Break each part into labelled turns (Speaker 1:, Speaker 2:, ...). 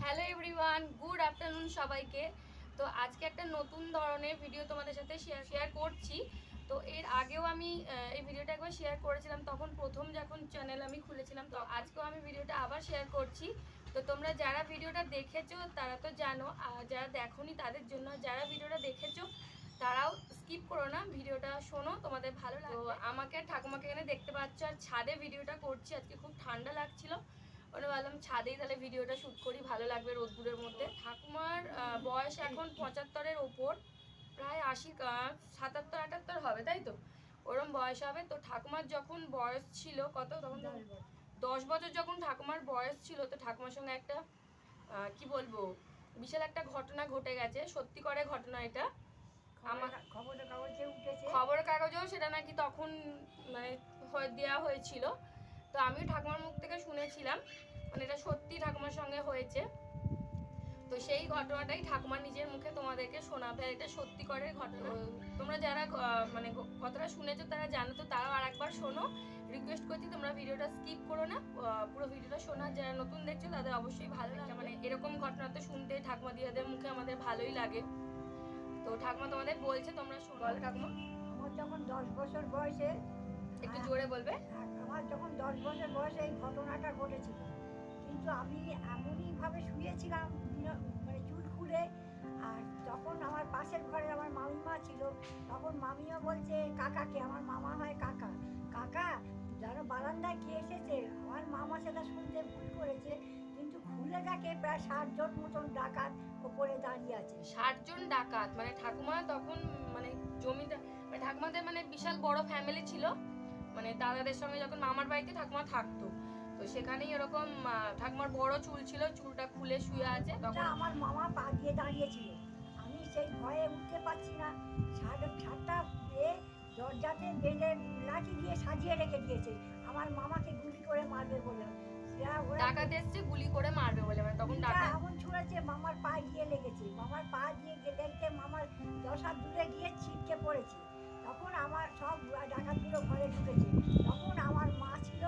Speaker 1: Hello everyone, good afternoon সবাইকে। তো আজকে একটা নতুন ধরনের ভিডিও তোমাদের সাথে শেয়ার করছি। তো এর আগেও আমি এই ভিডিওটা একবার শেয়ার করেছিলাম, তখন প্রথম যখন চ্যানেল আমি খুলেছিলাম। তো আজকেও আমি ভিডিওটা আবার শেয়ার করছি। তো তোমরা যারা ভিডিওটা দেখেছো তারা তো জানো, আর যারা দেখোনি তাদের জন্য, যারা ভিডিওটা দেখেছো তারাও স্কিপ করো না, ভিডিওটা শোনো, তোমাদের ভালো লাগবে। তো আমাকে আর ঠাকুমাকে এখানে দেখতে পাচ্ছ, আর ছাদে ভিডিওটা করছি। আজকে খুব ঠান্ডা লাগছিল, ওটা ভাবলাম ছাদেই তাহলে ভিডিওটা শ্যুট করি, ভালো লাগবে রোদ্দুরের মধ্যে। ঠাকুমার বয়স এখন 75-এর ওপর, প্রায় 80, 77-78 হবে, তাই তো ওরম বয়স হবে। তো ঠাকুমার যখন বয়স ছিল কত, তখন 10 বছর যখন ঠাকুমার বয়স ছিল, তো ঠাকুমার সঙ্গে একটা কি বলবো, বিশাল একটা ঘটনা ঘটে গেছে। সত্যি করে ঘটনা এটা, আমার খবরের কাগজেও সেটা নাকি তখন মানে দেওয়া হয়েছিল। তো আমিও ঠাকুমার মুখ থেকে শুনেছিলাম, মানে এটা সত্যি ঠাকুমার সঙ্গে হয়েছে। তো সেই ঘটনাটাই ঠাকুমার নিজের মুখে তোমাদেরকে শোনাবে, এটা সত্যি করে ঘটনা। তোমরা যারা মানে কথাটা শুনেছো তারা জানো, তো তারাও আর একবার শোনো, রিকোয়েস্ট করছি তোমরা ভিডিওটা স্কিপ করো না, পুরো ভিডিওটা শোনা। যারা নতুন দেখছো তাদের অবশ্যই ভালো লাগে, মানে এরকম ঘটনা তো শুনতে ঠাকুমা দিদাদের মুখে আমাদের ভালোই লাগে। তো ঠাকুমা তোমাদের বলছে, তোমরা শোনো। বলো ঠাকুমা।
Speaker 2: আমার যখন 10 বছর বয়সে,
Speaker 1: একটু জোরে বলবে।
Speaker 2: আমার যখন 10 বছর বয়সে এই ঘটনাটা ঘটেছিল, কিন্তু আমি এমনইভাবে শুয়েছিলাম মানে চুল খুলে। আর তখন আমার পাশের ঘরে আমার মামিমা ছিল, তখন মামিও বলছে কাকাকে, আমার মামা হয় কাকা, কাকা যেন বারান্দায় কে এসেছে। আমার মামা সেটা শুনতে ভুল করেছে, কিন্তু খুলে দেখে প্রায় 60 জন মতন ডাকাত ওপরে দাঁড়িয়ে আছে।
Speaker 1: 60 জন ডাকাত, মানে ঠাকুমা তখন মানে জমিদার, মানে ঠাকুমাদের মানে বিশাল বড় ফ্যামিলি ছিল, মানে দাদাদের সঙ্গে যখন মামার বাড়িতে ঠাকুমা থাকতো, তো সেখানেই এরকম ঠাকুমার বড় চুল ছিল, চুলটা খুলে শুয়ে আছে।
Speaker 2: তখন আমার মামা পা দিয়ে দাঁড়িয়েছিল, আমি সেই ভয়ে উঠতে পারছি না। ছাদটা পেয়ে দরজাতে বেঁধে লাঠি দিয়ে সাজিয়ে রেখে দিয়েছে, আমার মামাকে গুলি করে মারবে বলে।
Speaker 1: ডাকাত এসছে গুলি করে মারবে বলে, মানে তখন ডাকাত
Speaker 2: এমন ছুঁড়েছে, মামার পা গিয়ে লেগেছে, মামার পা দিয়ে লেগেছে, মামার 10 হাত দূরে গিয়ে ছিটকে পড়েছে। তখন আমার সব ডাকাতগুলো ঘরে ঢুকেছে, তখন আমার মা ছিল,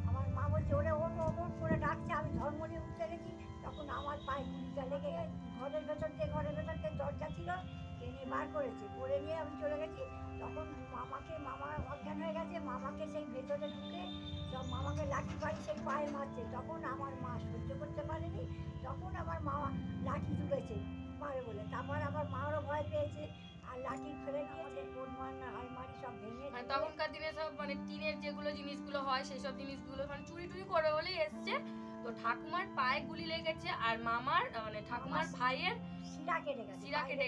Speaker 2: আমার মা বলছে ওরে ওট ওট করে ডাকছে, আমি ধর্ম নিয়ে উঠতে গেছি, তখন আমার পায়ে গুলিটা লেগে গেছে। ঘরের ভেতর দিয়ে দরজা ছিল, টেনে বার করেছে, করে নিয়ে আমি চলে গেছি। তখন মামা অজ্ঞান হয়ে গেছে, মামাকে সেই ভেতরে ঢুকে সব মামাকে লাঠি বাড়ি সেই পায়ে মারছে। তখন আমার মা সহ্য করতে পারেনি, তখন আমার মা লাঠি তুলেছে মারে বলে, তারপর আমার মারও ভয় পেয়েছে আর লাঠি ফেলে দিয়েছে, আলমারি সব ভেঙে।
Speaker 1: মানে তখনকার দিনে সব মানে টিনের যেগুলো জিনিসগুলো হয় সেই সব জিনিসগুলো মানে চুরি টুরি করে বলেই এসছে। তো ঠাকুমার পায়ে গুলি লেগেছে, আর মামার মানে ঠাকুমার ভাইয়ের শিরা কেটে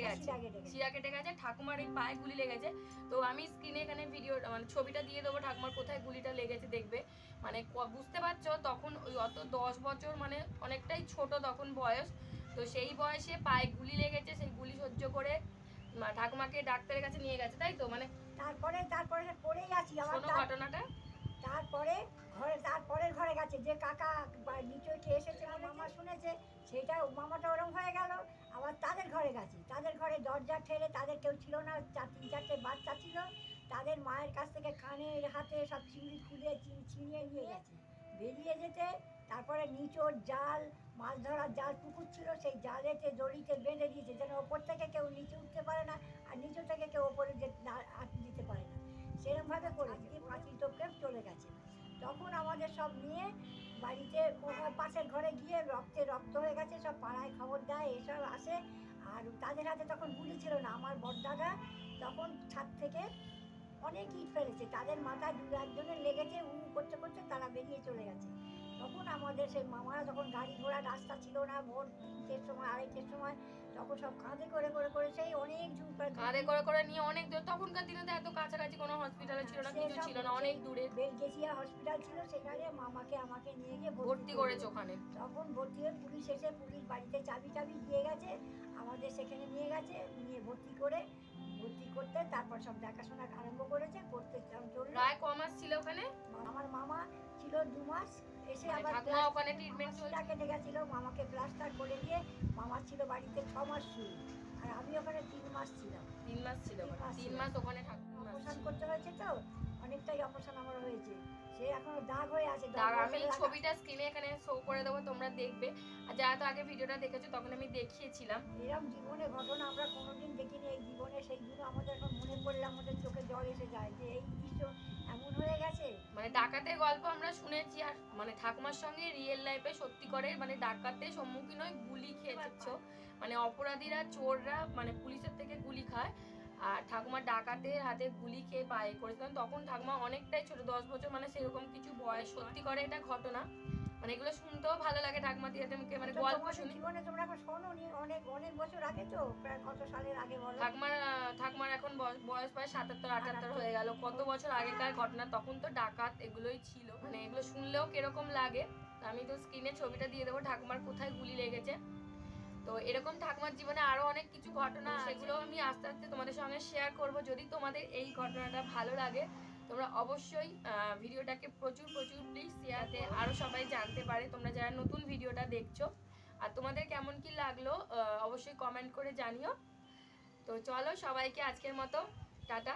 Speaker 1: গেছে, ঠাকুমার এই পায়ে গুলি লেগেছে। তো আমি স্ক্রিনে এখানে ভিডিও মানে ছবিটা দিয়ে দেবো ঠাকুমার কোথায় গুলিটা লেগেছে দেখবে, মানে বুঝতে পারছো তখন ওই অত 10 বছর মানে অনেকটাই ছোট তখন বয়স। তো সেই বয়সে পায়ে গুলি লেগেছে, সেই গুলি সহ্য করে ঠাকুমাকে ডাক্তারের কাছে নিয়ে গেছে, তাই তো? মানে
Speaker 2: তারপরে পড়েই আছি আমার
Speaker 1: ঘটনাটা।
Speaker 2: তারপরের ঘরে গেছে যে কাকা নিচে এসেছে, মামা শুনেছে, সেটা মামাটা ওরম হয়ে গেল। আবার তাদের ঘরে গেছে, তাদের ঘরে দরজা ঠেলে, তাদের কেউ ছিল না, 3-4টে বাচ্চা ছিল, তাদের মায়ের কাছ থেকে কানের হাতে সব চিংড়ি খুলে ছিনিয়ে নিয়ে গেছে। বেরিয়ে যেতে তারপরে নিচোর জাল, মাছ ধরার জাল পুকুর ছিল, সেই জালেতে দড়িতে বেঁধে দিয়েছে যেন ওপর থেকে কেউ নিচে উঠতে পারে না, আর নিচে থেকে কেউ ওপরে দিতে পারে না, সেরকমভাবে করে দিয়ে পাঁচিল টপকে চলে গেছে। তখন আমাদের সব নিয়ে বাড়িতে পাশের ঘরে গিয়ে রক্ত হয়ে গেছে, সব পাড়ায় খবর দেয়, এসব আসে। আর তাদের হাতে তখন গুলি ছিল না, আমার বড়দাদা তখন ছাদ থেকে অনেক ইট ফেলেছে, তাদের মাথায় 2-1জনের লেগেছে, করতে করতে তারা বেরিয়ে চলে গেছে। তখন আমাদের সেই মামারা, যখন গাড়ি ঘোড়া রাস্তা ছিল না, ভোর 3টের সময় 2:30-এর সময়, তখন সব কাঁধে করে সেই অনেক
Speaker 1: কাঁধে করে নিয়ে অনেক দূর। তখনকার দিনে তো এত কাছাকাছি কোনো হসপিটাল ছিল না, কিছু ছিল না, অনেক দূরে
Speaker 2: বেলগেছিয়া হসপিটাল ছিল, সেখানে আমাকে নিয়ে গিয়ে
Speaker 1: ভর্তি করেছে ওখানে।
Speaker 2: তখন ভর্তি হয়ে পুলিশ এসে, পুলিশ বাড়িতে চাবি দিয়ে গেছে, আমাদের সেখানে নিয়ে গেছে, নিয়ে ভর্তি করতে তারপর সব দেখাশোনা আরম্ভ করেছে, করতে চলল।
Speaker 1: প্রায় কমাস ছিল ওখানে,
Speaker 2: আমার মামা ছিল 2 মাস, এসে আবার
Speaker 1: ওখানে ট্রিটমেন্ট
Speaker 2: কেটে গেছিল, মামাকে প্লাস্টার করে দিয়ে মামা ছিল বাড়িতে 6 মাস শুয়ে, আর আমি ওখানে 3 মাস ছিলাম।
Speaker 1: 3 মাস ছিল, 3 মাস ওখানে
Speaker 2: অপারেশন করতে হয়েছে, তো অনেকটাই অপারেশন আমার হয়েছে, সে এখনো দাগ হয়ে আছে।
Speaker 1: দাগ আমি ছবিটা স্ক্রিনে এখানে শো করে দেবো, তোমরা দেখবে। আর যারা তো আগে ভিডিওটা দেখেছো তখন আমি দেখিয়েছিলাম।
Speaker 2: এরকম জীবনে ঘটনা আমরা কোনোদিন দেখিনি এই জীবনে, সেইগুলো আমাদের এখন মনে পড়লে আমাদের চোখে জল এসে যায় যে এই দৃশ্য এমন হয়ে গেছে।
Speaker 1: মানে ডাকাতের গল্প আমরা শুনেছি, আর মানে ঠাকুমার সঙ্গে রিয়েল লাইফে সত্যি করে মানে ডাকাতের সম্মুখীন হয়ে গুলি খেয়েছ, মানে অপরাধীরা চোররা মানে পুলিশের থেকে গুলি খায়, আর ঠাকুমার ডাকাতের হাতে গুলি খেয়ে পায়ে করেছিলাম। তখন ঠাকুমা অনেকটাই ছোট, 10 বছর, মানে সেরকম কিছু বয়স। সত্যি করে এটা ঘটনা, মানে এগুলো শুনতেও ভালো লাগে ঠাকুমা দিয়ে তুমি মানে গল্প শুনি।
Speaker 2: জীবনে তোমরা এখন শোনোনি, অনেক অনেক বছর আগে, তো প্রায় কত সালের আগে বলো?
Speaker 1: ঠাকুমার এখন বয়স প্রায় 77-78 হয়ে গেল। কত বছর আগেকার ঘটনা, তখন তো ডাকাত এগুলোই ছিল। মানে এগুলো শুনলেও কিরকম লাগে। আমি তো স্ক্রিনে ছবিটা দিয়ে দেবো ঠাকুমার কোথায় গুলি লেগেছে। তো এরকম ঠাকুমার জীবনে আরো অনেক কিছু ঘটনা, সেগুলো আমি আস্তে আস্তে তোমাদের সঙ্গে শেয়ার করব। যদি তোমাদের এই ঘটনাটা ভালো লাগে তোমরা অবশ্যই ভিডিওটাকে প্রচুর প্রচুর প্লিজ শেয়ারতে আরো সবাই জানতে পারে, তোমরা যারা নতুন ভিডিওটা দেখছো। আর তোমাদের কেমন কি লাগলো অবশ্যই কমেন্ট করে জানিও। তো চলো সবাইকে আজকের মতো টাটা।